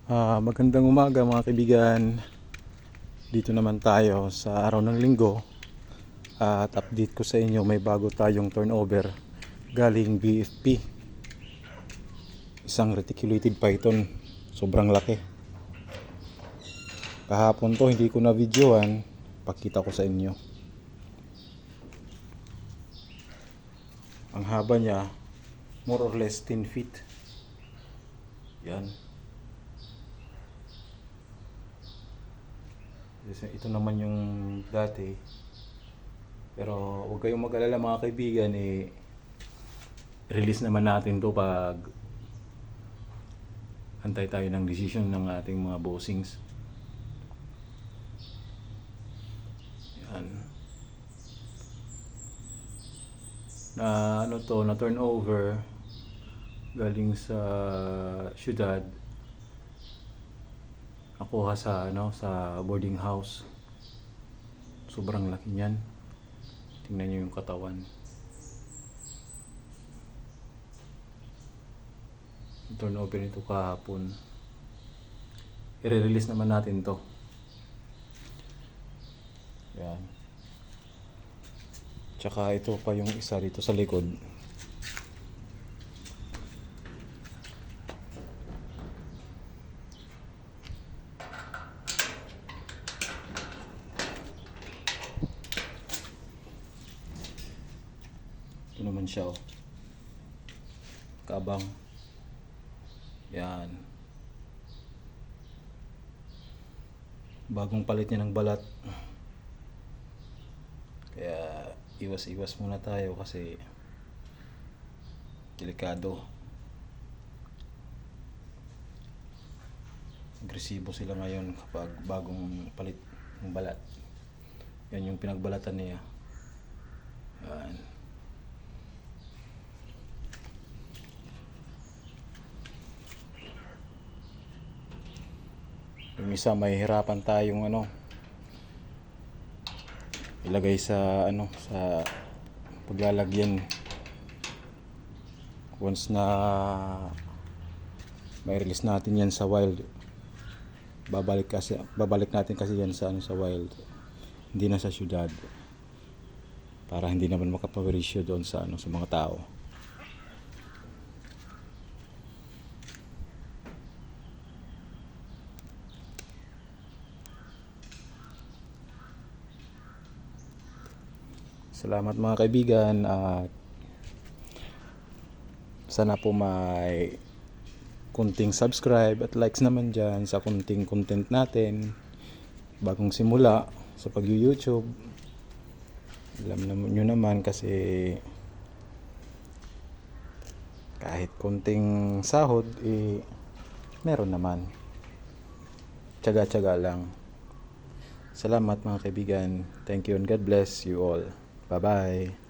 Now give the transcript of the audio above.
Magandang umaga mga kaibigan. Dito naman tayo sa araw ng linggo. At update ko sa inyo, may bago tayong turnover galing BFP. Isang reticulated python. Sobrang laki. Kahapon to hindi ko na videoan. Pakita ko sa inyo. Ang haba niya more or less 10 feet. Yan. Ito naman yung dati. Pero huwag kayong mag-alala mga kaibigan, release naman natin to pag antay tayo ng decision ng ating mga bossings. Yan. Na turnover galing sa syudad. Nakuha sa sa boarding house. Sobrang laki niyan. Tingnan niyo yung katawan. Turnover nito kahapon. I-release naman natin to. Yan. Tsaka ito pa yung isa dito sa likod. Ito naman siya, oh. Kabang. Yan. Bagong palit niya ng balat. Kaya iwas-iwas muna tayo kasi delikado. Agresibo sila ngayon kapag bagong palit ng balat. Yan yung pinagbalatan niya. Yan. Yung isa may hirapan tayong ilagay sa sa paglalagyan. Once na may release natin yan sa wild, babalik natin kasi yan sa sa wild, hindi na sa syudad, para hindi naman makapawirisyo doon sa sa mga tao. Salamat mga kaibigan, at sana po may kunting subscribe at likes naman dyan sa kunting content natin. Bagong simula sa pag-YouTube. Alam nyo naman kasi kahit kunting sahod, meron naman. Tiyaga-tiyaga lang. Salamat mga kaibigan. Thank you and God bless you all. Bye-bye.